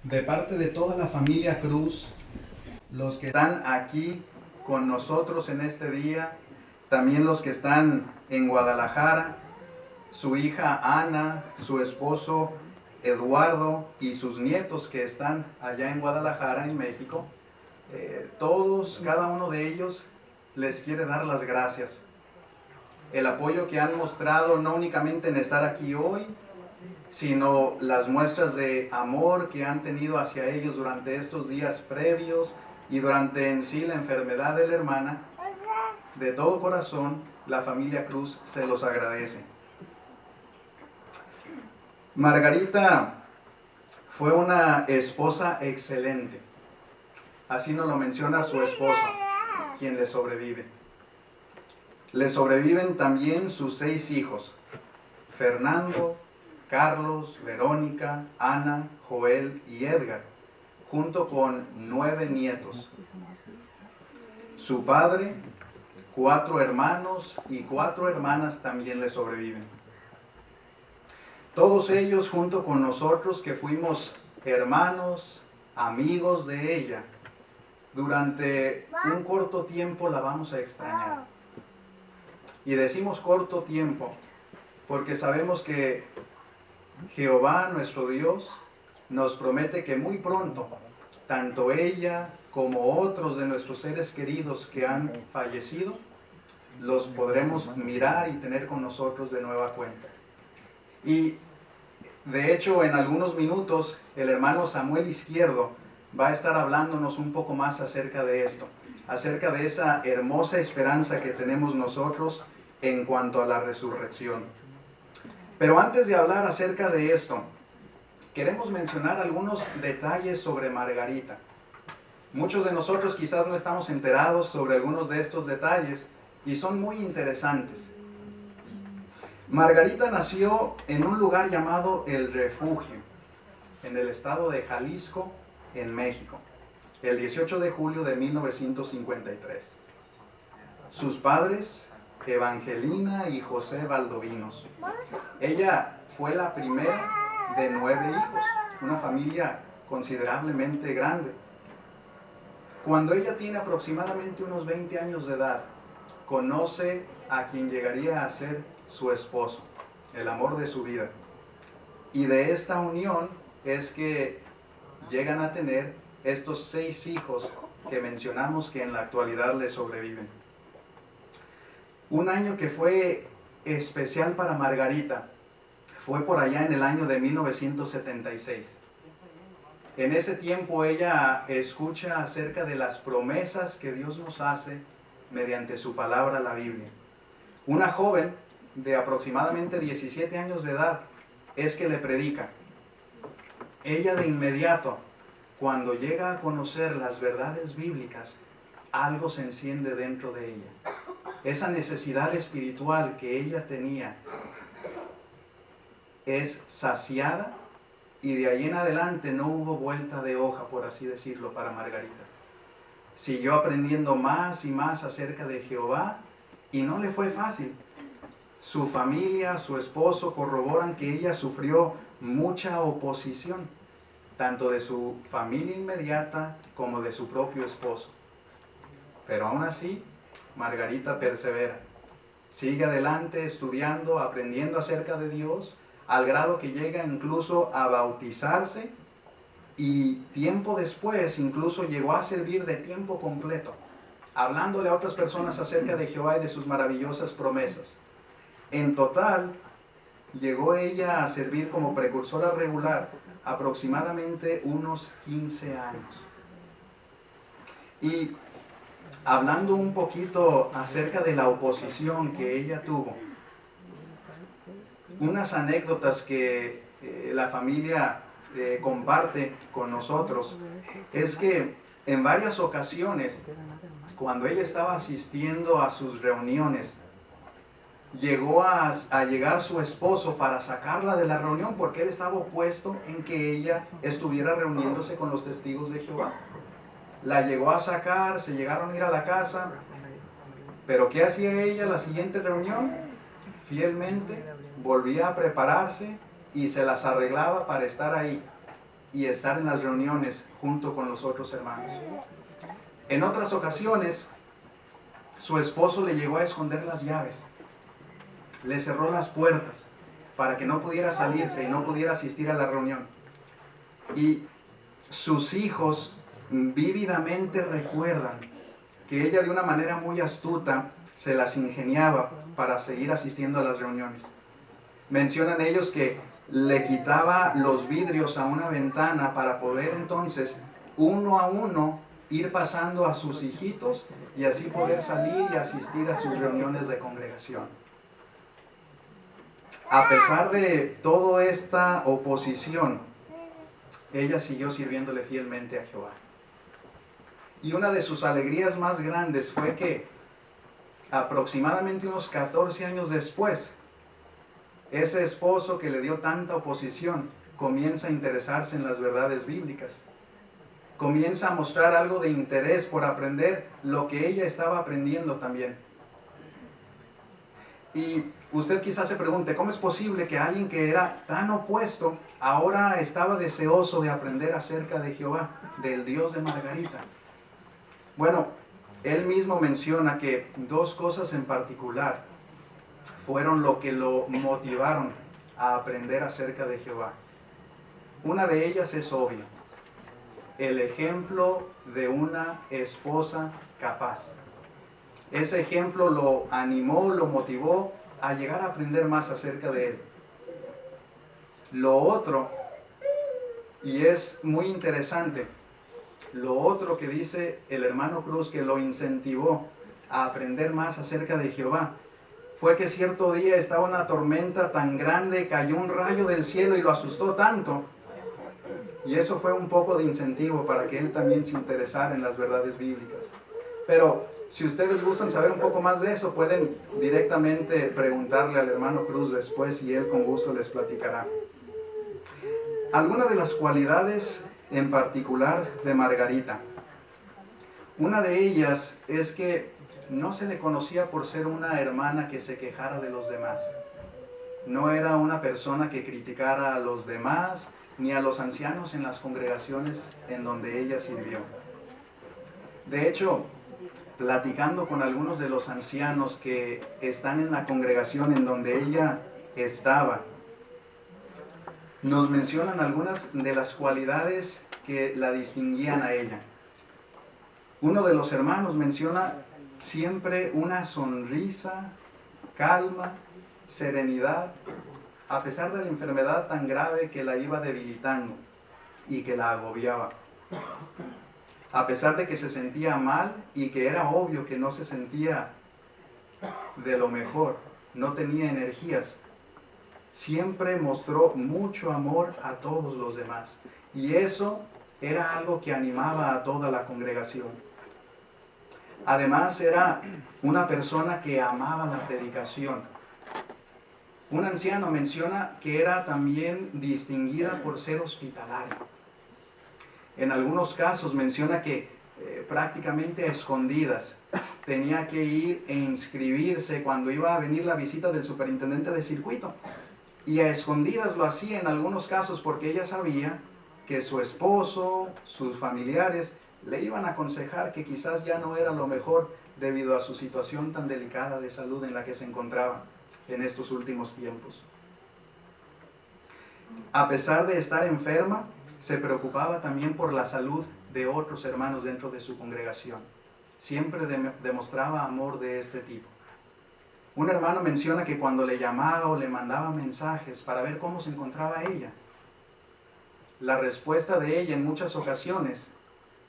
De parte de toda la familia Cruz, los que están aquí con nosotros en este día, también los que están en Guadalajara, su hija Ana, su esposo Eduardo y sus nietos que están allá en Guadalajara, en México, todos, cada uno de ellos les quiere dar las gracias. El apoyo que han mostrado no únicamente en estar aquí hoy, sino las muestras de amor que han tenido hacia ellos durante estos días previos y durante en sí la enfermedad de la hermana. De todo corazón, la familia Cruz se los agradece. Margarita fue una esposa excelente. Así nos lo menciona su esposo, quien le sobrevive. Le sobreviven también sus 6 hijos: Fernando, Carlos, Verónica, Ana, Joel y Edgar, junto con 9 nietos. Su padre, 4 hermanos y 4 hermanas también le sobreviven. Todos ellos junto con nosotros que fuimos hermanos, amigos de ella, durante un corto tiempo la vamos a extrañar. Y decimos corto tiempo porque sabemos que Jehová, nuestro Dios, nos promete que muy pronto, tanto ella como otros de nuestros seres queridos que han fallecido, los podremos mirar y tener con nosotros de nueva cuenta. Y de hecho, en algunos minutos, el hermano Samuel Izquierdo va a estar hablándonos un poco más acerca de esto, acerca de esa hermosa esperanza que tenemos nosotros en cuanto a la resurrección. Pero antes de hablar acerca de esto, queremos mencionar algunos detalles sobre Margarita. Muchos de nosotros quizás no estamos enterados sobre algunos de estos detalles y son muy interesantes. Margarita nació en un lugar llamado El Refugio, en el estado de Jalisco, en México, el 18 de julio de 1953. Sus padres, Evangelina y José Valdovinos. Ella fue la primera de 9 hijos, una familia considerablemente grande. Cuando ella tiene aproximadamente unos 20 años de edad, conoce a quien llegaría a ser su esposo, el amor de su vida. Y de esta unión es que llegan a tener estos 6 hijos que mencionamos que en la actualidad le sobreviven. Un año que fue especial para Margarita fue por allá en el año de 1976. En ese tiempo ella escucha acerca de las promesas que Dios nos hace mediante su palabra, la Biblia. Una joven de aproximadamente 17 años de edad es que le predica. Ella de inmediato, cuando llega a conocer las verdades bíblicas, algo se enciende dentro de ella. Esa necesidad espiritual que ella tenía es saciada y de ahí en adelante no hubo vuelta de hoja, por así decirlo, para Margarita. Siguió aprendiendo más y más acerca de Jehová y no le fue fácil. Su familia, su esposo corroboran que ella sufrió mucha oposición, tanto de su familia inmediata como de su propio esposo. Pero aún así, Margarita persevera. Sigue adelante estudiando, aprendiendo acerca de Dios, al grado que llega incluso a bautizarse y tiempo después incluso llegó a servir de tiempo completo, hablándole a otras personas acerca de Jehová y de sus maravillosas promesas. En total, llegó ella a servir como precursora regular aproximadamente unos 15 años. Y hablando un poquito acerca de la oposición que ella tuvo, unas anécdotas que la familia comparte con nosotros es que en varias ocasiones, cuando ella estaba asistiendo a sus reuniones, llegó a llegar su esposo para sacarla de la reunión porque él estaba opuesto en que ella estuviera reuniéndose con los testigos de Jehová. La llegó a sacar, se llegaron a ir a la casa, pero ¿qué hacía ella la siguiente reunión? Fielmente volvía a prepararse y se las arreglaba para estar ahí. y estar en las reuniones junto con los otros hermanos. En otras ocasiones, su esposo le llegó a esconder las llaves, le cerró las puertas para que no pudiera salirse y no pudiera asistir a la reunión. Y sus hijos vívidamente recuerdan que ella de una manera muy astuta se las ingeniaba para seguir asistiendo a las reuniones. Mencionan ellos que le quitaba los vidrios a una ventana para poder entonces uno a uno ir pasando a sus hijitos y así poder salir y asistir a sus reuniones de congregación. A pesar de toda esta oposición, ella siguió sirviéndole fielmente a Jehová. Y una de sus alegrías más grandes fue que aproximadamente unos 14 años después, ese esposo que le dio tanta oposición comienza a interesarse en las verdades bíblicas. Comienza a mostrar algo de interés por aprender lo que ella estaba aprendiendo también. Y usted quizás se pregunte, ¿cómo es posible que alguien que era tan opuesto ahora estaba deseoso de aprender acerca de Jehová, del Dios de Margarita? Bueno, él mismo menciona que dos cosas en particular fueron lo que lo motivaron a aprender acerca de Jehová. Una de ellas es obvia, el ejemplo de una esposa capaz. Ese ejemplo lo animó, lo motivó a llegar a aprender más acerca de él. Lo otro, y es muy interesante, lo otro que dice el hermano Cruz que lo incentivó a aprender más acerca de Jehová, fue que cierto día estaba una tormenta tan grande, cayó un rayo del cielo y lo asustó tanto. Y eso fue un poco de incentivo para que él también se interesara en las verdades bíblicas. Pero si ustedes gustan saber un poco más de eso, pueden directamente preguntarle al hermano Cruz después y él con gusto les platicará. Algunas de las cualidades en particular de Margarita. Una de ellas es que no se le conocía por ser una hermana que se quejara de los demás. No era una persona que criticara a los demás ni a los ancianos en las congregaciones en donde ella sirvió. De hecho, platicando con algunos de los ancianos que están en la congregación en donde ella estaba, nos mencionan algunas de las cualidades que la distinguían a ella. Uno de los hermanos menciona siempre una sonrisa, calma, serenidad, a pesar de la enfermedad tan grave que la iba debilitando y que la agobiaba. A pesar de que se sentía mal y que era obvio que no se sentía de lo mejor, no tenía energías, siempre mostró mucho amor a todos los demás. Y eso era algo que animaba a toda la congregación. Además, era una persona que amaba la predicación. Un anciano menciona que era también distinguida por ser hospitalaria. En algunos casos menciona que prácticamente a escondidas tenía que ir e inscribirse cuando iba a venir la visita del superintendente de circuito. Y a escondidas lo hacía en algunos casos porque ella sabía que su esposo, sus familiares, le iban a aconsejar que quizás ya no era lo mejor debido a su situación tan delicada de salud en la que se encontraba en estos últimos tiempos. A pesar de estar enferma, se preocupaba también por la salud de otros hermanos dentro de su congregación. Siempre demostraba amor de este tipo. Un hermano menciona que cuando le llamaba o le mandaba mensajes para ver cómo se encontraba ella, la respuesta de ella en muchas ocasiones,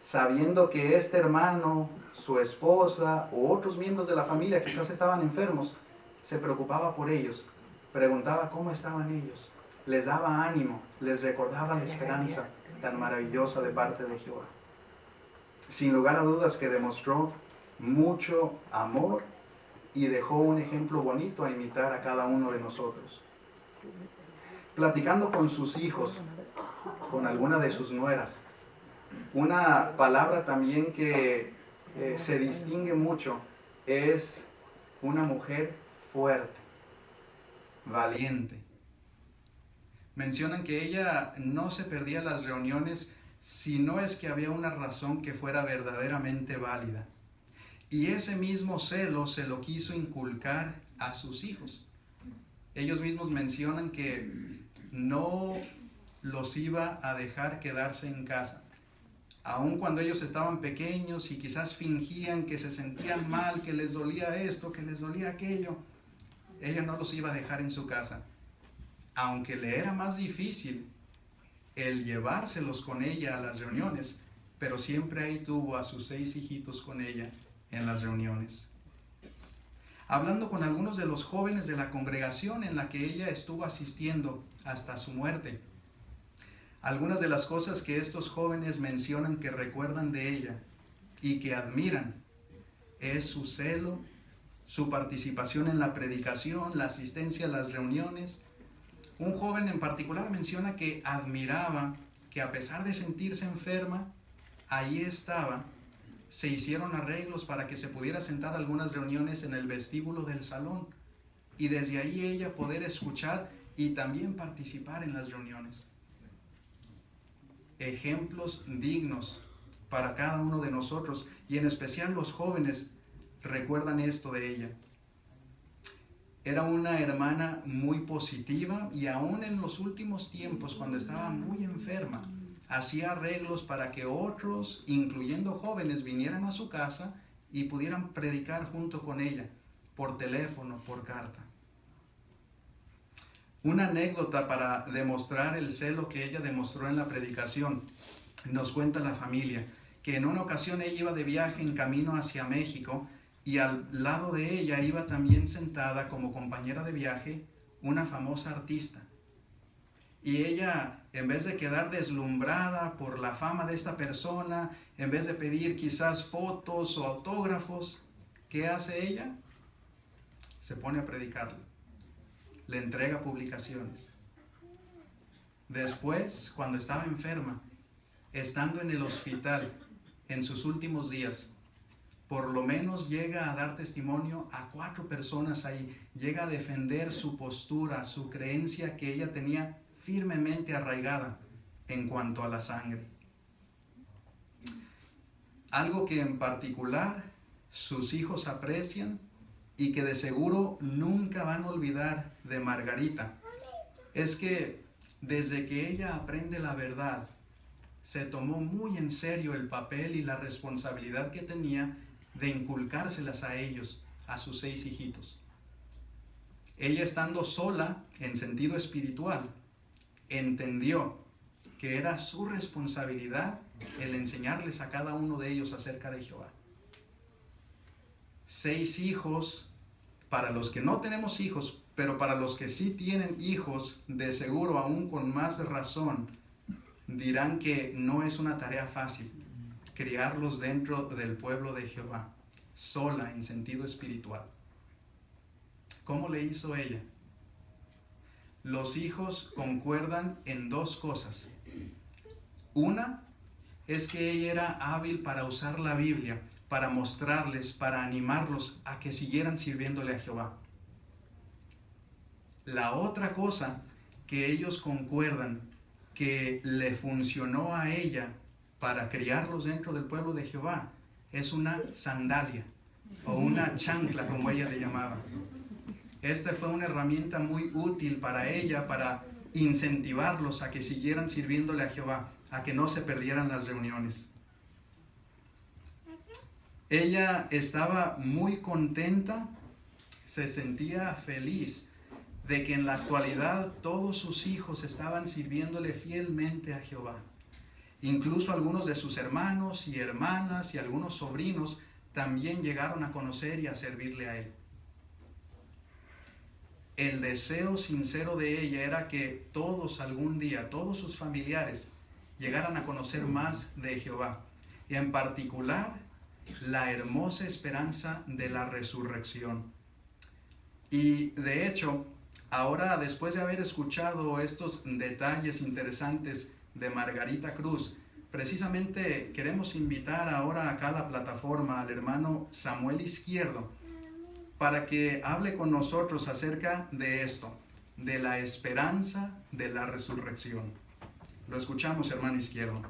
sabiendo que este hermano, su esposa o otros miembros de la familia quizás estaban enfermos, se preocupaba por ellos, preguntaba cómo estaban ellos, les daba ánimo, les recordaba la esperanza tan maravillosa de parte de Jehová. Sin lugar a dudas que demostró mucho amor y dejó un ejemplo bonito a imitar a cada uno de nosotros. Platicando con sus hijos, con alguna de sus nueras, una palabra también que se distingue mucho es una mujer fuerte, valiente. mencionan que ella no se perdía las reuniones si no es que había una razón que fuera verdaderamente válida. Y ese mismo celo se lo quiso inculcar a sus hijos. Ellos mismos mencionan que no los iba a dejar quedarse en casa. Aun cuando ellos estaban pequeños y quizás fingían que se sentían mal, que les dolía esto, que les dolía aquello, ella no los iba a dejar en su casa. Aunque le era más difícil el llevárselos con ella a las reuniones, pero siempre ahí tuvo a sus 6 hijitos con ella en las reuniones. Hablando con algunos de los jóvenes de la congregación en la que ella estuvo asistiendo hasta su muerte, algunas de las cosas que estos jóvenes mencionan que recuerdan de ella y que admiran es su celo, su participación en la predicación, la asistencia a las reuniones. Un joven en particular menciona que admiraba que a pesar de sentirse enferma, ahí estaba. Se hicieron arreglos para que se pudiera sentar algunas reuniones en el vestíbulo del salón y desde ahí ella poder escuchar y también participar en las reuniones. Ejemplos dignos para cada uno de nosotros y en especial los jóvenes recuerdan esto de ella. Era una hermana muy positiva y aún en los últimos tiempos, cuando estaba muy enferma, hacía arreglos para que otros, incluyendo jóvenes, vinieran a su casa y pudieran predicar junto con ella, por teléfono, por carta. Una anécdota para demostrar el celo que ella demostró en la predicación. Nos cuenta la familia que en una ocasión ella iba de viaje en camino hacia México y al lado de ella iba también sentada como compañera de viaje una famosa artista. Y ella, en vez de quedar deslumbrada por la fama de esta persona, en vez de pedir quizás fotos o autógrafos, ¿qué hace ella? Se pone a predicarle. Le entrega publicaciones. Después, cuando estaba enferma, estando en el hospital en sus últimos días, por lo menos llega a dar testimonio a 4 personas ahí, llega a defender su postura, su creencia que ella tenía firmemente arraigada en cuanto a la sangre. Algo que en particular sus hijos aprecian y que de seguro nunca van a olvidar de Margarita es que desde que ella aprende la verdad, se tomó muy en serio el papel y la responsabilidad que tenía de inculcárselas a ellos, a sus 6 hijitos. Ella, estando sola en sentido espiritual, entendió que era su responsabilidad el enseñarles a cada uno de ellos acerca de Jehová. 6 hijos, para los que no tenemos hijos, pero para los que sí tienen hijos, de seguro aún con más razón, dirán que no es una tarea fácil criarlos dentro del pueblo de Jehová, sola en sentido espiritual. ¿Cómo le hizo ella? Los hijos concuerdan en 2 cosas. Una es que ella era hábil para usar la Biblia, para mostrarles, para animarlos a que siguieran sirviéndole a Jehová. La otra cosa que ellos concuerdan que le funcionó a ella para criarlos dentro del pueblo de Jehová es una sandalia o una chancla, como ella le llamaba. Esta fue una herramienta muy útil para ella, para incentivarlos a que siguieran sirviéndole a Jehová, a que no se perdieran las reuniones. Ella estaba muy contenta, se sentía feliz de que en la actualidad todos sus hijos estaban sirviéndole fielmente a Jehová. Incluso algunos de sus hermanos y hermanas y algunos sobrinos también llegaron a conocer y a servirle a él. El deseo sincero de ella era que todos algún día, todos sus familiares, llegaran a conocer más de Jehová. Y en particular, la hermosa esperanza de la resurrección. Y de hecho, ahora después de haber escuchado estos detalles interesantes de Margarita Cruz, precisamente queremos invitar ahora acá a la plataforma al hermano Samuel Izquierdo para que hable con nosotros acerca de esto, de la esperanza de la resurrección. Lo escuchamos, hermano izquierdo.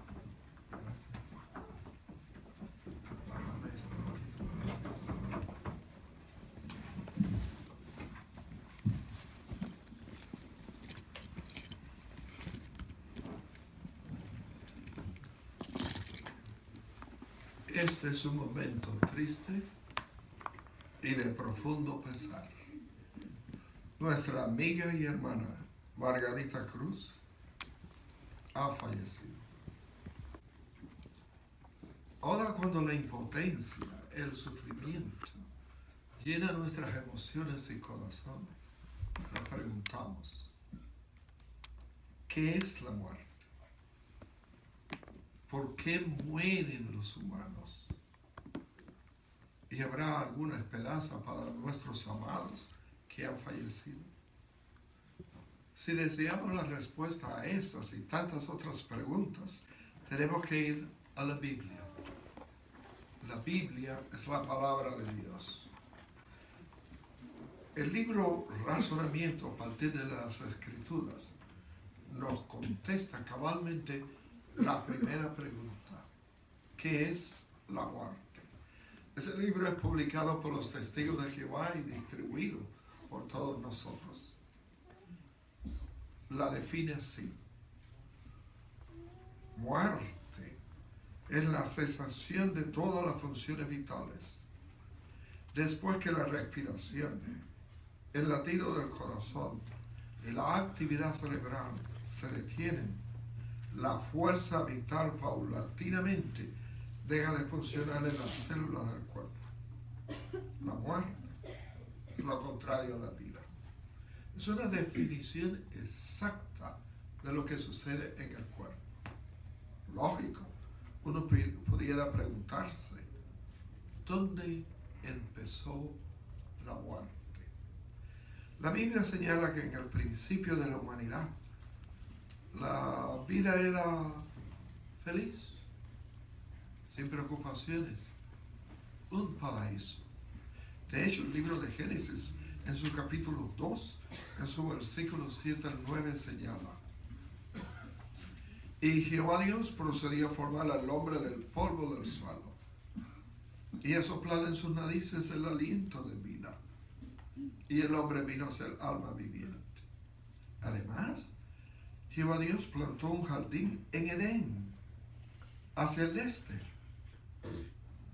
Este es un momento triste y de profundo pesar. Nuestra amiga y hermana Margarita Cruz ha fallecido. Ahora, cuando la impotencia, el sufrimiento llena nuestras emociones y corazones, nos preguntamos, ¿qué es la muerte? ¿Por qué mueren los humanos? ¿Y habrá alguna esperanza para nuestros amados que han fallecido? Si deseamos la respuesta a esas y tantas otras preguntas, tenemos que ir a la Biblia. La Biblia es la palabra de Dios. El libro Razonamiento a partir de las Escrituras nos contesta cabalmente la primera pregunta: ¿qué es la muerte? Ese libro es publicado por los Testigos de Jehová y distribuido por todos nosotros. La define así: muerte es la cesación de todas las funciones vitales, después que la respiración, el latido del corazón y la actividad cerebral se detienen. La fuerza vital paulatinamente deja de funcionar en las células del cuerpo. La muerte es lo contrario a la vida. Es una definición exacta de lo que sucede en el cuerpo. Lógico, uno pudiera preguntarse, ¿dónde empezó la muerte? La Biblia señala que en el principio de la humanidad, la vida era feliz, sin preocupaciones, un paraíso. De hecho, el libro de Génesis, en su capítulo 2, en su versículo 7 al 9, señala: y Jehová Dios procedió a formar al hombre del polvo del suelo, y a soplar en sus narices el aliento de vida, y el hombre vino a ser alma viviente. Además, Jehová Dios plantó un jardín en Edén, hacia el este,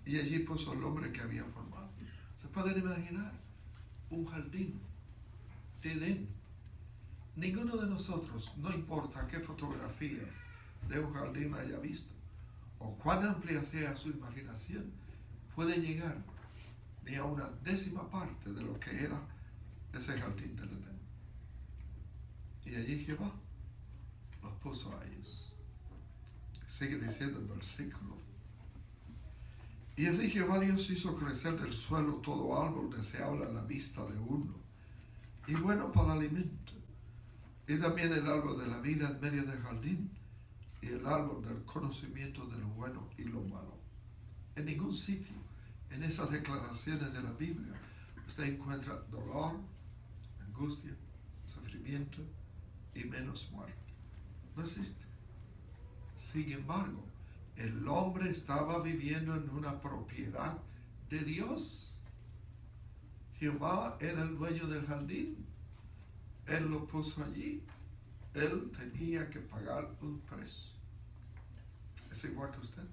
y allí puso el hombre que había formado. ¿Se pueden imaginar? Un jardín de Edén. Ninguno de nosotros, no importa qué fotografías de un jardín haya visto, o cuán amplia sea su imaginación, puede llegar ni a una décima parte de lo que era ese jardín del Edén. Y allí Jehová los puso a ellos. Sigue diciendo el versículo: y así Jehová Dios hizo crecer del suelo todo árbol deseable a la vista de uno, y bueno para alimento, y también el árbol de la vida en medio del jardín, y el árbol del conocimiento de lo bueno y lo malo. En ningún sitio, en esas declaraciones de la Biblia, usted encuentra dolor, angustia, sufrimiento y menos muerte. No existe. Sin embargo, el hombre estaba viviendo en una propiedad de Dios. Jehová era el dueño del jardín. Él lo puso allí. Él tenía que pagar un precio. ¿Es igual que usted?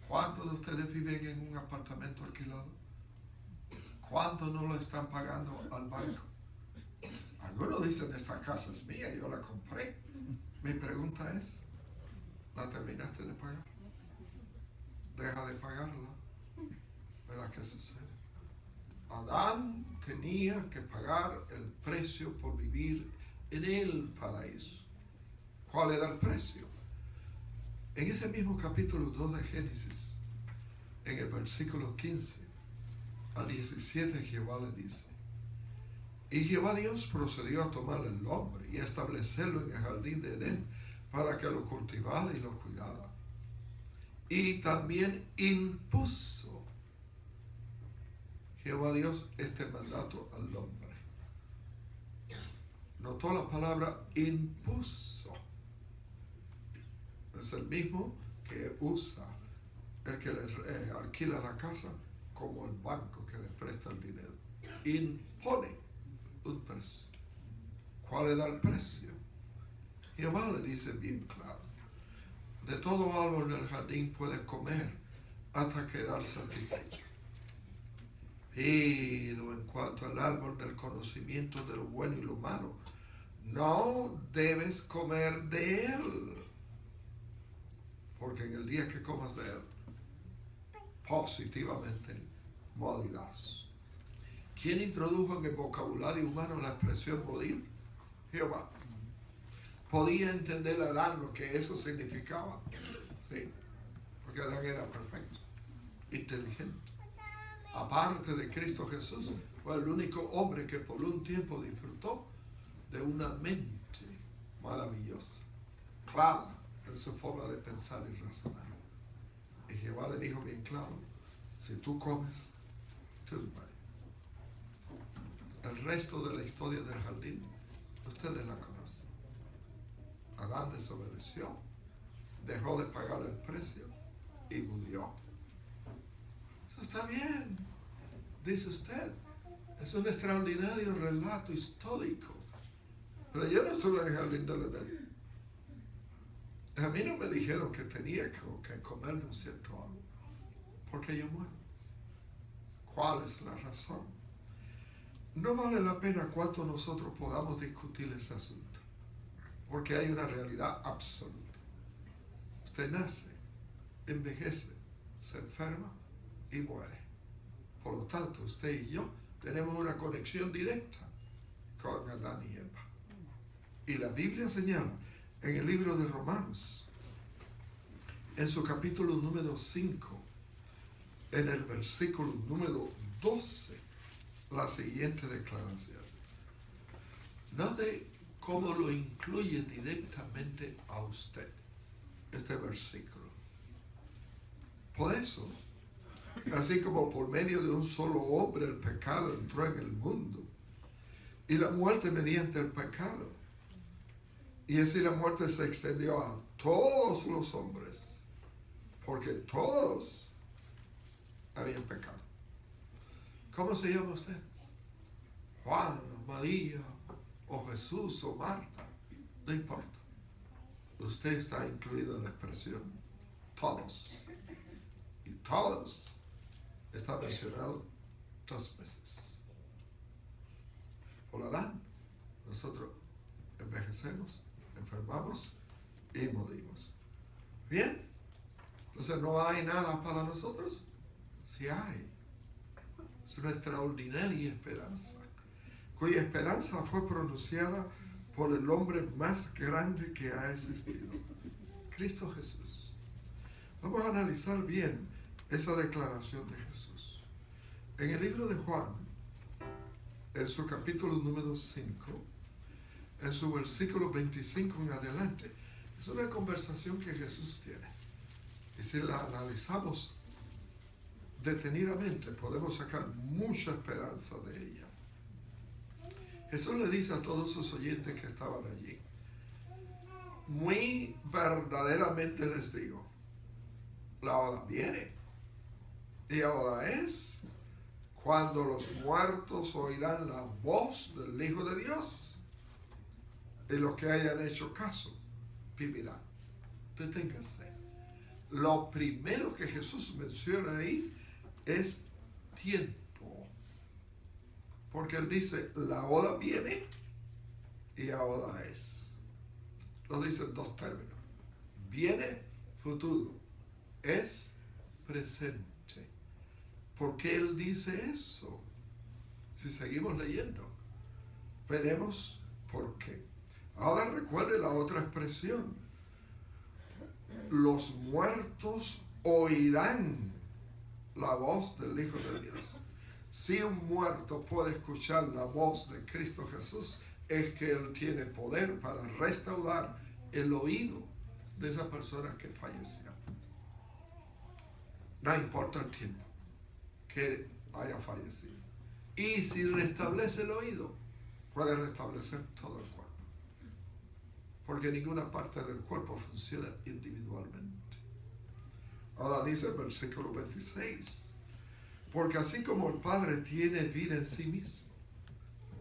¿Cuántos de ustedes viven en un apartamento alquilado? ¿Cuántos no lo están pagando al banco? Algunos dicen, esta casa es mía, yo la compré. Mi pregunta es, ¿la terminaste de pagar? Deja de pagarla. ¿Verdad qué sucede? Adán tenía que pagar el precio por vivir en el paraíso. ¿Cuál era el precio? En ese mismo capítulo 2 de Génesis, en el versículo 15 al 17, Jehová le dice: y Jehová Dios procedió a tomar el hombre y a establecerlo en el jardín de Edén para que lo cultivara y lo cuidara. Y también impuso Jehová Dios este mandato al hombre: notó la palabra impuso. Es el mismo que usa el que le alquila la casa como el banco que le presta el dinero. Impone un precio. ¿Cuál era el precio? Jehová le dice bien claro: de todo árbol del jardín puedes comer hasta quedar satisfecho. Pero en cuanto al árbol del conocimiento de lo bueno y lo malo, no debes comer de él, porque en el día que comas de él, positivamente morirás. ¿Quién introdujo en el vocabulario humano la expresión morir? Jehová. ¿Podía entender Adán lo que eso significaba? Sí, porque Adán era perfecto, inteligente. Aparte de Cristo Jesús, fue el único hombre que por un tiempo disfrutó de una mente maravillosa, clara en su forma de pensar y razonar. Y Jehová le dijo bien claro: si tú comes, tú mueres. El resto de la historia del jardín, ustedes la conocen. Adán desobedeció, dejó de pagar el precio y murió. Eso está bien, dice usted. Es un extraordinario relato histórico. Pero yo no estuve en el jardín del Edén. A mí no me dijeron que tenía que comer un cierto árbol, porque yo muero. ¿Cuál es la razón? No vale la pena cuánto nosotros podamos discutir ese asunto, porque hay una realidad absoluta. Usted nace, envejece, se enferma y muere. Por lo tanto, usted y yo tenemos una conexión directa con Adán y Eva. Y la Biblia señala en el libro de Romanos, en su capítulo número 5, en el versículo número 12, la siguiente declaración. Note cómo lo incluye directamente a usted este versículo. Por eso, así como por medio de un solo hombre el pecado entró en el mundo, y la muerte mediante el pecado, y así la muerte se extendió a todos los hombres, porque todos habían pecado. ¿Cómo se llama usted? Juan, o María, o Jesús, o Marta, no importa. Usted está incluido en la expresión todos. Y todos está mencionado 2 veces. Por Adán, nosotros envejecemos, enfermamos y morimos. ¿Bien? Entonces, ¿no hay nada para nosotros? Sí hay. Es una extraordinaria esperanza, cuya esperanza fue pronunciada por el hombre más grande que ha existido, Cristo Jesús. Vamos a analizar bien esa declaración de Jesús. En el libro de Juan, en su capítulo número 5, en su versículo 25 en adelante, es una conversación que Jesús tiene. Y si la analizamos detenidamente, podemos sacar mucha esperanza de ella. Jesús le dice a todos sus oyentes que estaban allí: muy verdaderamente les digo, la hora viene, y ahora es, cuando los muertos oirán la voz del Hijo de Dios, y los que hayan hecho caso vivirán. Deténganse. Lo primero que Jesús menciona ahí es tiempo. Porque él dice, la hora viene y ahora es. Lo dice en 2 términos. Viene, futuro. Es, presente. ¿Por qué él dice eso? Si seguimos leyendo, veremos por qué. Ahora recuerde la otra expresión. Los muertos oirán la voz del Hijo de Dios. Si un muerto puede escuchar la voz de Cristo Jesús, es que Él tiene poder para restaurar el oído de esa persona que falleció. No importa el tiempo que haya fallecido. Y si restablece el oído, puede restablecer todo el cuerpo. Porque ninguna parte del cuerpo funciona individualmente. Ahora dice el versículo 26, porque así como el Padre tiene vida en sí mismo,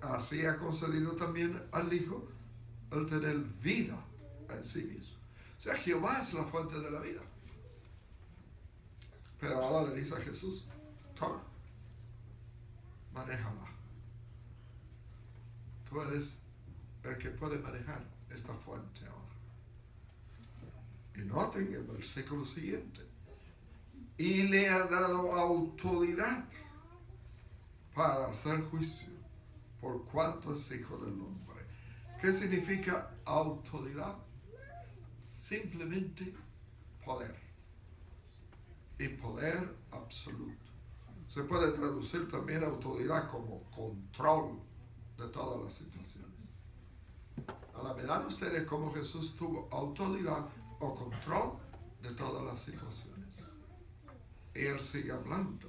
así ha concedido también al Hijo el tener vida en sí mismo. O sea, Jehová es la fuente de la vida. Pero ahora le dice a Jesús, toma, manéjala. Tú eres el que puede manejar esta fuente ahora. Y noten el versículo siguiente. Y le ha dado autoridad para hacer juicio por cuanto es hijo del hombre. ¿Qué significa autoridad? Simplemente poder. Y poder absoluto. Se puede traducir también autoridad como control de todas las situaciones. Ahora verán ustedes cómo Jesús tuvo autoridad o control de todas las situaciones. Y él sigue hablando.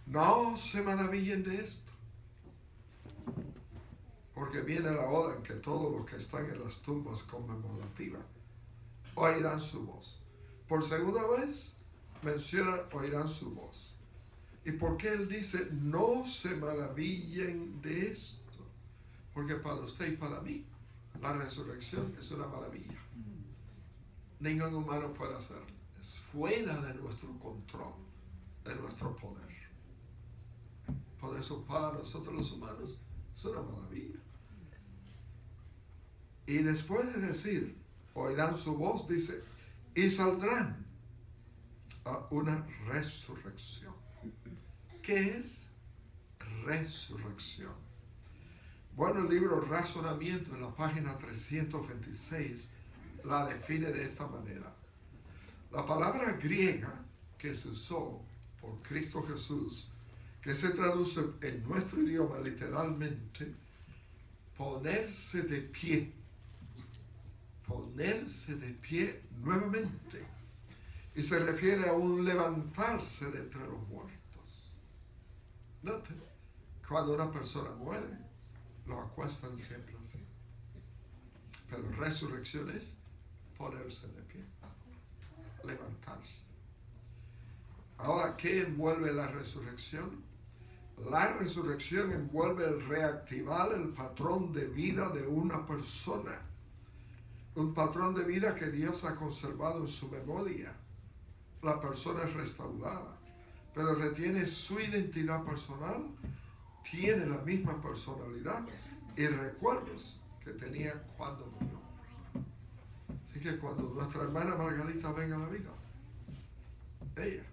No se maravillen de esto, porque viene la hora en que todos los que están en las tumbas conmemorativas oirán su voz. Por segunda vez menciona oirán su voz. ¿Y por qué él dice no se maravillen de esto? Porque para usted y para mí la resurrección es una maravilla. Ningún humano puede hacerlo. Es fuera de nuestro control, de nuestro poder. Por eso para nosotros los humanos es una maravilla. Y después de decir, oirán su voz, dice, y saldrán a una resurrección. ¿Qué es resurrección? Bueno, el libro Razonamiento en la página 326 la define de esta manera. La palabra griega que se usó por Cristo Jesús, que se traduce en nuestro idioma literalmente, ponerse de pie nuevamente. Y se refiere a un levantarse de entre los muertos. Note, cuando una persona muere, lo acuestan siempre así. Pero resurrección es ponerse de pie, levantarse. Ahora, ¿qué envuelve la resurrección? La resurrección envuelve el reactivar el patrón de vida de una persona. Un patrón de vida que Dios ha conservado en su memoria. La persona es restaurada, pero retiene su identidad personal, tiene la misma personalidad y recuerdos que tenía cuando murió. Así que cuando nuestra hermana Margarita venga a la vida, ella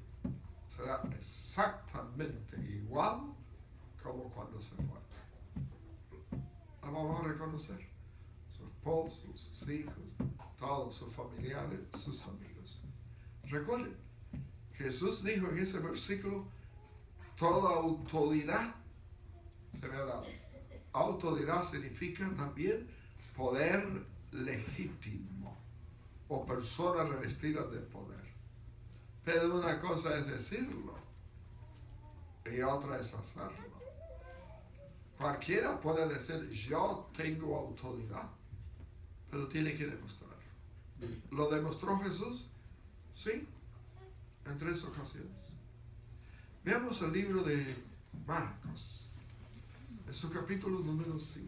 será exactamente igual como cuando se fue. La vamos a reconocer. Su esposo, sus hijos, todos sus familiares, sus amigos. Recuerden, Jesús dijo en ese versículo, toda autoridad se me ha dado. Autoridad significa también poder legítimo o persona revestida de poder. Pero una cosa es decirlo y otra es hacerlo. Cualquiera puede decir, yo tengo autoridad, pero tiene que demostrarlo. ¿Lo demostró Jesús? Sí, en 3 ocasiones. Veamos el libro de Marcos, en su capítulo número 5,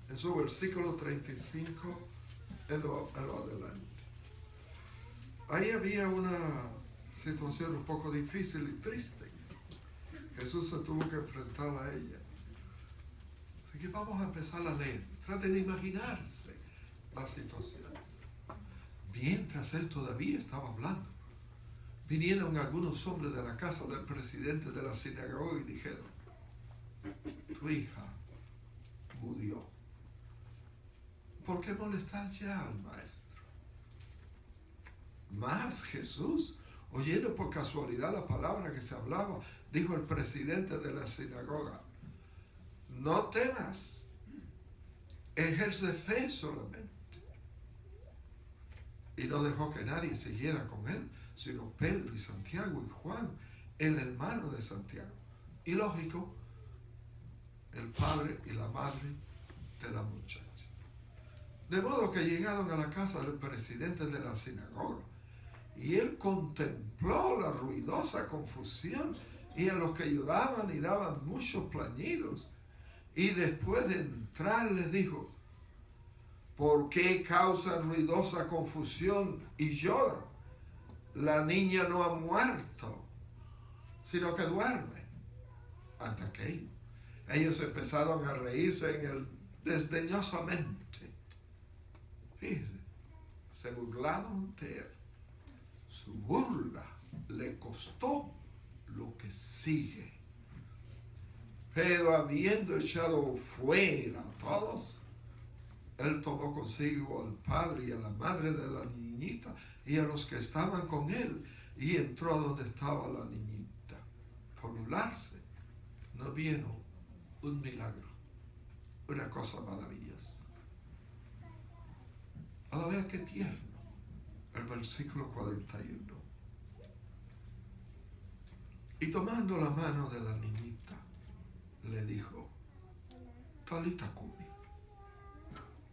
en su versículo 35 en lo adelante. Ahí había una situación un poco difícil y triste. Jesús se tuvo que enfrentar a ella. Así que vamos a empezar a leer. Trate de imaginarse la situación. Mientras él todavía estaba hablando, vinieron algunos hombres de la casa del presidente de la sinagoga y dijeron, tu hija murió. ¿Por qué molestar ya al maestro? Más Jesús, oyendo por casualidad la palabra que se hablaba, dijo el presidente de la sinagoga, no temas, ejerce fe solamente. Y no dejó que nadie siguiera con él, sino Pedro y Santiago y Juan, el hermano de Santiago. Y lógico, el padre y la madre de la muchacha. De modo que llegaron a la casa del presidente de la sinagoga, y él contempló la ruidosa confusión y a los que ayudaban y daban muchos plañidos. Y después de entrar les dijo: ¿por qué causan ruidosa confusión y lloran? La niña no ha muerto, sino que duerme. Ante aquello, ellos empezaron a reírse desdeñosamente. Fíjese, se burlaron de él. Su burla le costó lo que sigue. Pero habiendo echado fuera a todos, él tomó consigo al padre y a la madre de la niñita y a los que estaban con él, y entró donde estaba la niñita. Por burlarse, no vieron un milagro, una cosa maravillosa. Ahora vea qué tierno el versículo 41. Y tomando la mano de la niñita, le dijo: Talita cumi,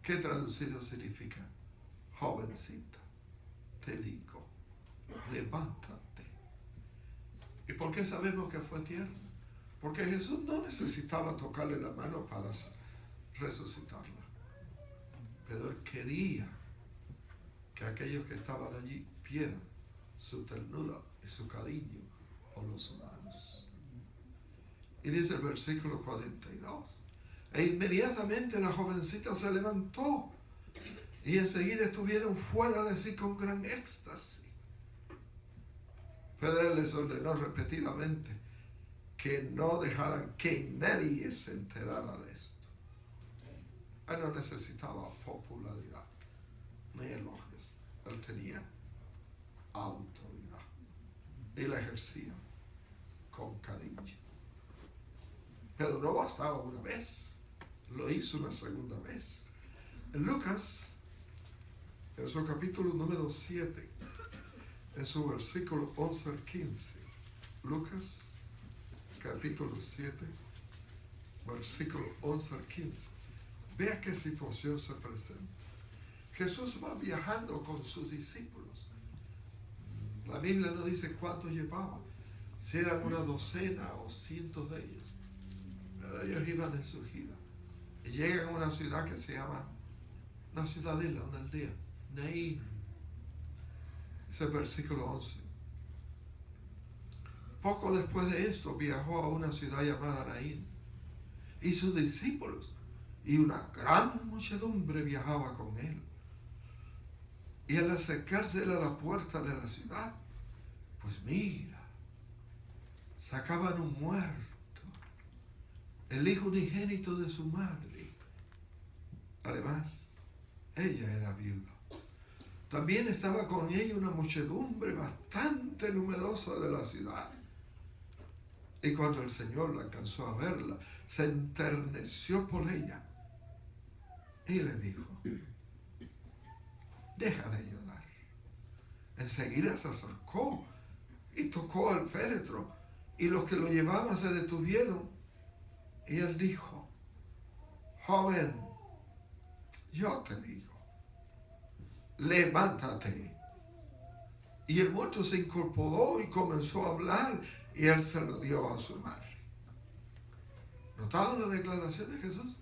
que traducido significa: jovencita, te digo, levántate. ¿Y por qué sabemos que fue tierno? Porque Jesús no necesitaba tocarle la mano para resucitarla, pero él quería que aquellos que estaban allí vieran su ternura y su cariño por los humanos. Y dice el versículo 42: e inmediatamente la jovencita se levantó, y enseguida estuvieron fuera de sí con gran éxtasis. Pero él les ordenó repetidamente que no dejaran que nadie se enterara de esto. Él no necesitaba popularidad ni elogios. Él tenía autoridad y la ejercía con cariño. Pero no bastaba una vez, lo hizo una segunda vez. En Lucas, en su capítulo número 7, en su versículo 11 al 15, Lucas, capítulo 7, versículo 11 al 15, vea qué situación se presenta. Jesús va viajando con sus discípulos. La Biblia no dice cuántos llevaba, si eran una docena o cientos de ellos. Pero ellos iban en su gira y llegan a una ciudad que se llama, una ciudadela, una aldea, Naín. Es el versículo 11. Poco después de esto viajó a una ciudad llamada Naín, y sus discípulos y una gran muchedumbre viajaba con él. Y al acercarse a la puerta de la ciudad, pues mira, sacaban un muerto, el hijo unigénito de su madre. Además, ella era viuda. También estaba con ella una muchedumbre bastante numerosa de la ciudad. Y cuando el Señor la alcanzó a verla, se enterneció por ella y le dijo: deja de llorar. Enseguida se acercó y tocó el féretro, y los que lo llevaban se detuvieron. Y él dijo: joven, yo te digo, levántate. Y el muerto se incorporó y comenzó a hablar, y él se lo dio a su madre. ¿Notaron la declaración de Jesús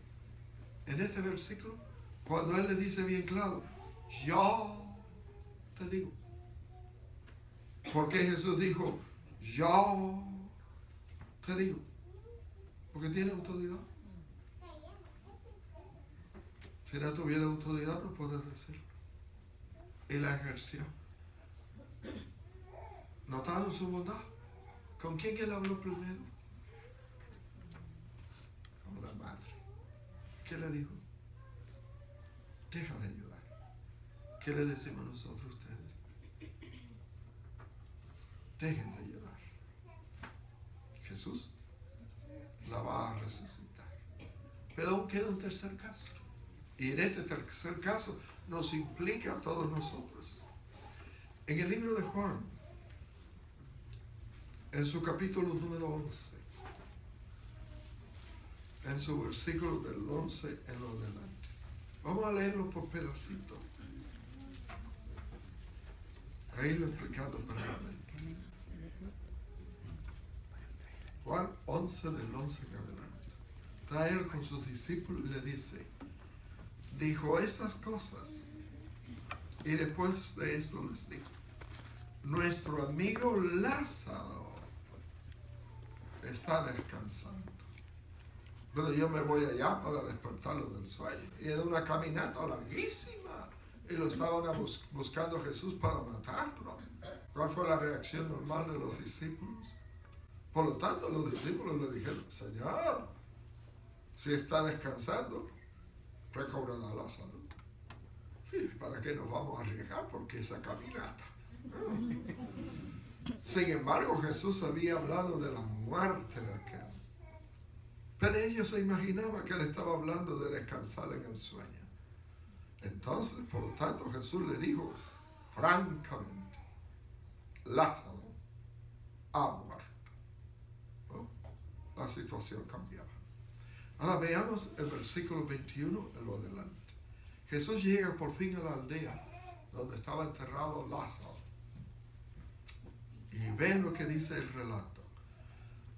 en este versículo? Cuando él le dice bien claro: yo te digo. ¿Por qué Jesús dijo yo te digo? Porque tiene autoridad. Si no tuviera autoridad, no puede decirlo. Y la ejerció. ¿Notaron su bondad? ¿Con quién él habló primero? Con la madre. ¿Qué le dijo? Deja de llorar. ¿Qué le decimos nosotros a ustedes? Dejen de llorar. Jesús la va a resucitar. Pero aún queda un tercer caso. Y en este tercer caso nos implica a todos nosotros. En el libro de Juan, en su capítulo número 11, en su versículo del 11 en lo adelante. Vamos a leerlo por pedacitos. A irlo explicando brevemente. Juan 11 del 11 en adelante. Está él con sus discípulos y le dice, dijo estas cosas y después de esto les dijo, nuestro amigo Lázaro está descansando. Pero yo me voy allá para despertarlo del sueño. Y era una caminata larguísima. Y lo estaban buscando a Jesús para matarlo. ¿Cuál fue la reacción normal de los discípulos? Por lo tanto, los discípulos le dijeron, Señor, si está descansando, recobrará la salud. Sí, ¿para qué nos vamos a arriesgar? Porque esa caminata. Sin embargo, Jesús había hablado de la muerte de aquel. Pero ellos se imaginaban que él estaba hablando de descansar en el sueño. Entonces, por lo tanto, Jesús le dijo francamente, Lázaro ha muerto. ¿No? La situación cambiaba. Ahora veamos el versículo 21 en lo adelante. Jesús llega por fin a la aldea donde estaba enterrado Lázaro. Y ven lo que dice el relato.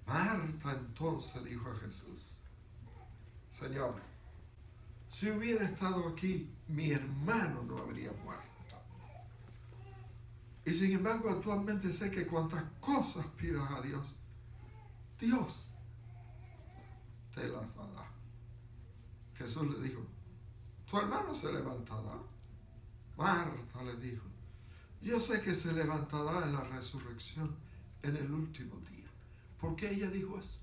Marta entonces dijo a Jesús, Señor, si hubiera estado aquí, mi hermano no habría muerto. Y sin embargo, actualmente sé que cuantas cosas pidas a Dios, Dios te las dará. Jesús le dijo, tu hermano se levantará. Marta le dijo, yo sé que se levantará en la resurrección en el último día. ¿Por qué ella dijo eso?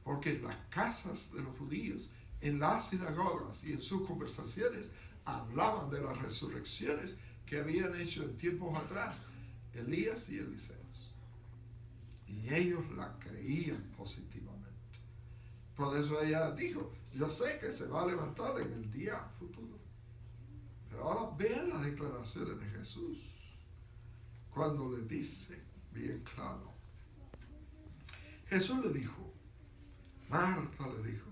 Porque en las casas de los judíos, en las sinagogas y en sus conversaciones, hablaban de las resurrecciones que habían hecho en tiempos atrás Elías y Eliseos. Y ellos la creían positivamente. Por eso ella dijo, yo sé que se va a levantar en el día futuro. Pero ahora vean las declaraciones de Jesús cuando le dice bien claro. Jesús le dijo, Marta le dijo,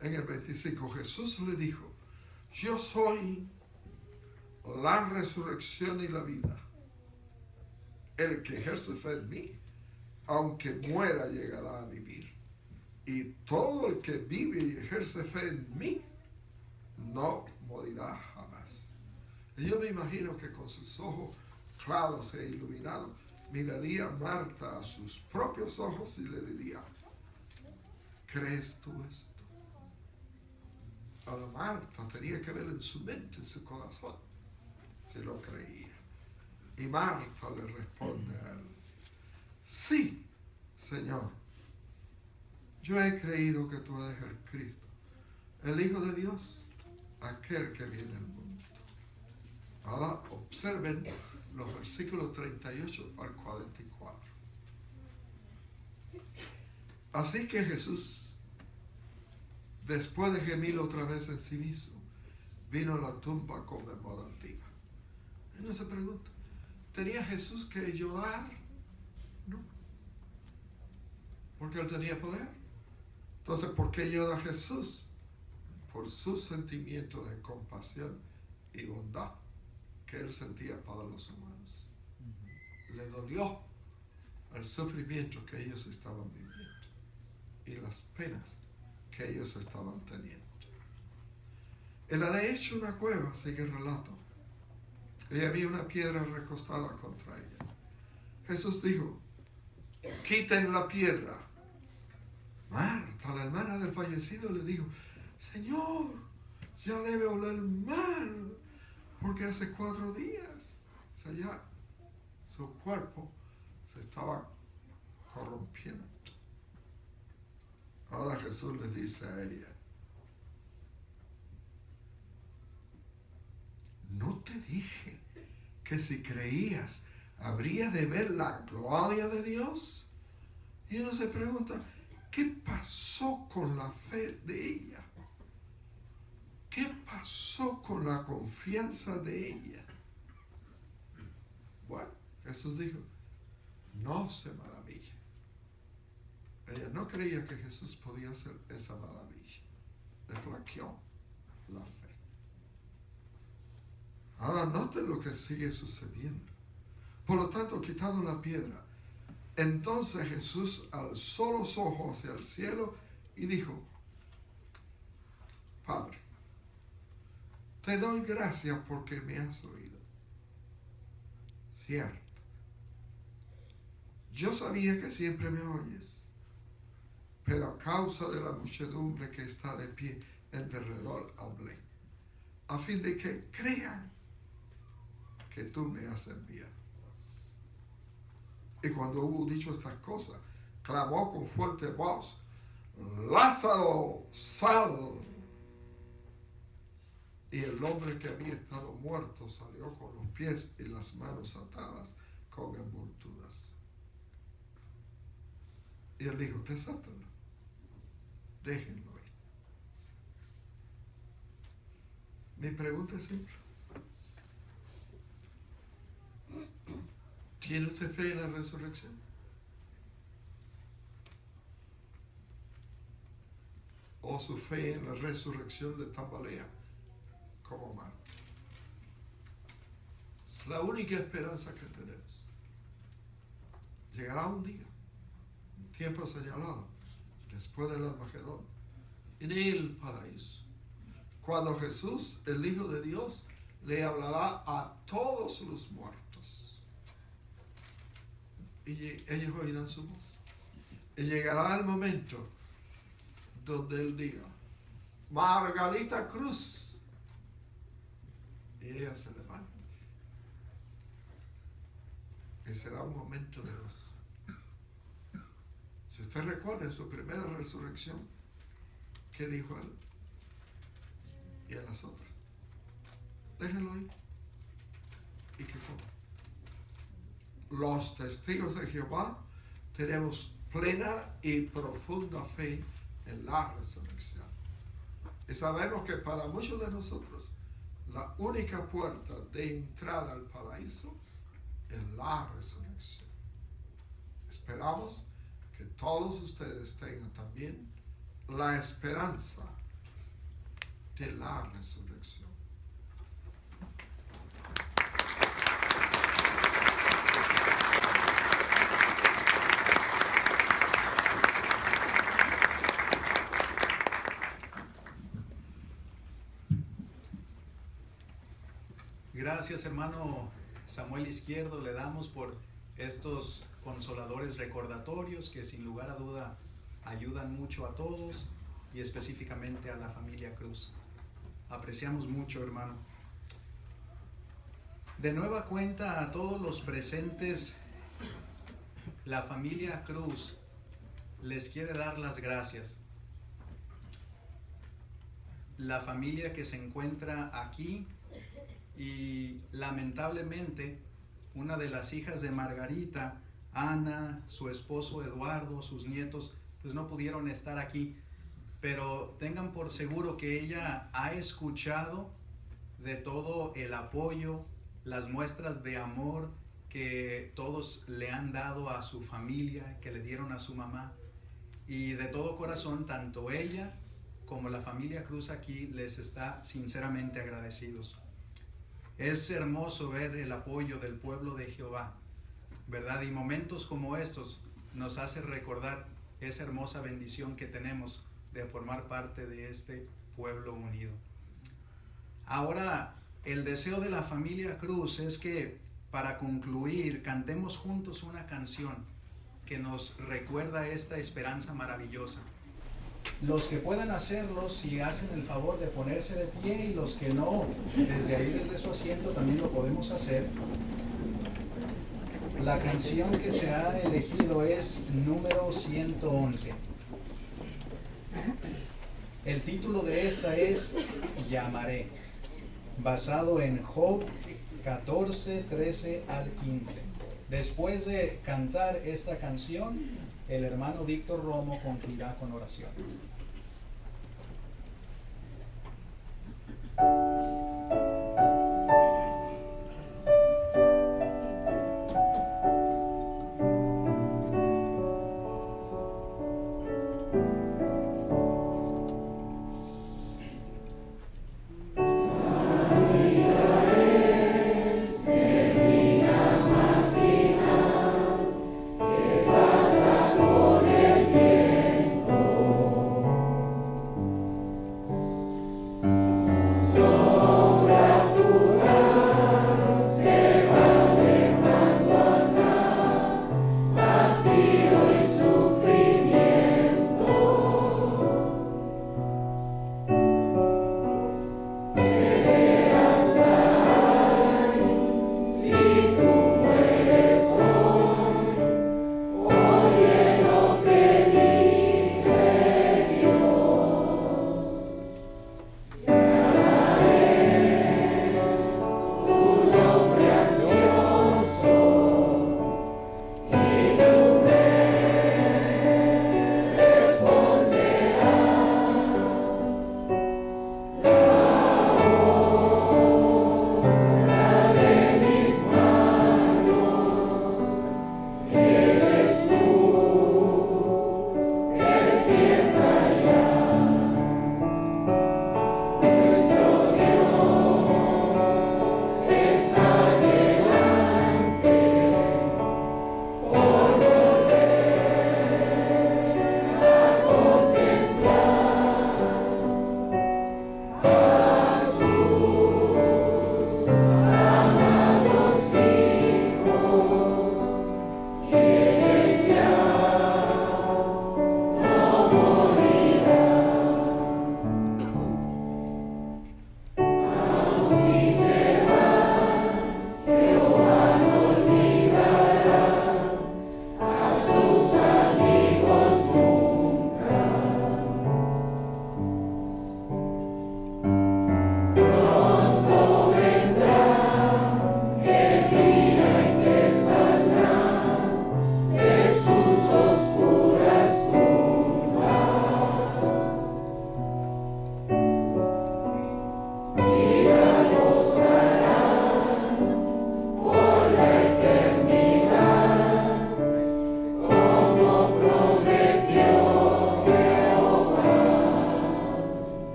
en el 25, Jesús le dijo, yo soy la resurrección y la vida. El que ejerce fe en mí, aunque muera, llegará a vivir. Y todo el que vive y ejerce fe en mí, no morirá jamás. Y yo me imagino que con sus ojos claros e iluminados, miraría Marta a sus propios ojos y le diría, ¿crees tú esto? Ahora Marta tenía que ver en su mente, en su corazón, si lo creía. Y Marta le responde a él, sí, Señor, yo he creído que tú eres el Cristo, el Hijo de Dios, aquel que viene al mundo. Ahora observen los versículos 38 al 44. Así que Jesús, después de gemir otra vez en sí mismo, vino a la tumba conmemorativa. Y uno se pregunta, ¿tenía Jesús que llorar? No. Porque él tenía poder. Entonces, ¿por qué llora Jesús? Por su sentimiento de compasión y bondad que él sentía para los humanos. Le dolió el sufrimiento que ellos estaban viviendo y las penas que ellos estaban teniendo. Él había hecho una cueva, sigue el relato, y había una piedra recostada contra ella. Jesús dijo, quiten la piedra. Marta, la hermana del fallecido, le dijo, Señor, ya debe oler mal, porque hace 4 días, o sea, ya su cuerpo se estaba corrompiendo. Ahora Jesús le dice a ella, ¿no te dije que si creías habría de ver la gloria de Dios? Y uno se pregunta, ¿qué pasó con la fe de ella? ¿Qué pasó con la confianza de ella? Bueno, Jesús dijo, no se maraville. Ella no creía que Jesús podía hacer esa maravilla. Le flaqueó la fe. Ahora noten lo que sigue sucediendo. Por lo tanto, quitando la piedra, entonces Jesús alzó los ojos hacia el cielo y dijo: Padre, te doy gracias porque me has oído. Cierto, yo sabía que siempre me oyes, pero a causa de la muchedumbre que está de pie en derredor hablé, a fin de que crean que tú me has enviado. Y cuando hubo dicho estas cosas, clamó con fuerte voz: Lázaro, sal. Y el hombre que había estado muerto salió con los pies y las manos atadas con envolturas. Y él dijo: desátenlo, déjenlo ir. Mi pregunta es simple: ¿tiene usted fe en la resurrección? ¿O su fe en la resurrección le tambalea como Marta? Es la única esperanza que tenemos. Llegará un día, un tiempo señalado, después del Armagedón, en el paraíso, cuando Jesús, el Hijo de Dios, le hablará a todos los muertos. Y ellos oirán su voz. Y llegará el momento donde él diga: Margarita Cruz. Y ella se levanta. Y será un momento de gozo. Si usted recuerda en su primera resurrección, ¿qué dijo él? Y en las otras: déjenlo ir y que coma. Los testigos de Jehová tenemos plena y profunda fe en la resurrección. Y sabemos que para muchos de nosotros la única puerta de entrada al paraíso es la resurrección. Esperamos que todos ustedes tengan también la esperanza de la resurrección. Gracias, hermano Samuel Izquierdo, le damos por estos consoladores recordatorios que sin lugar a duda ayudan mucho a todos y específicamente a la familia Cruz. Apreciamos mucho, hermano. De nueva cuenta, a todos los presentes, la familia Cruz les quiere dar las gracias. La familia que se encuentra aquí, y lamentablemente una de las hijas de Margarita, Ana, su esposo Eduardo, sus nietos, pues no pudieron estar aquí, pero tengan por seguro que ella ha escuchado de todo el apoyo, las muestras de amor que todos le han dado a su familia, que le dieron a su mamá, y de todo corazón tanto ella como la familia Cruz aquí les está sinceramente agradecidos. Es hermoso ver el apoyo del pueblo de Jehová, ¿verdad? Y momentos como estos nos hace recordar esa hermosa bendición que tenemos de formar parte de este pueblo unido. Ahora, el deseo de la familia Cruz es que para concluir cantemos juntos una canción que nos recuerda esta esperanza maravillosa. Los que puedan hacerlo, si hacen el favor de ponerse de pie, y los que no, desde ahí, desde su asiento, también lo podemos hacer. La canción que se ha elegido es número 111. El título de esta es Llamaré, basado en Job 14, 13 al 15. Después de cantar esta canción, el hermano Víctor Romo concluirá con oración.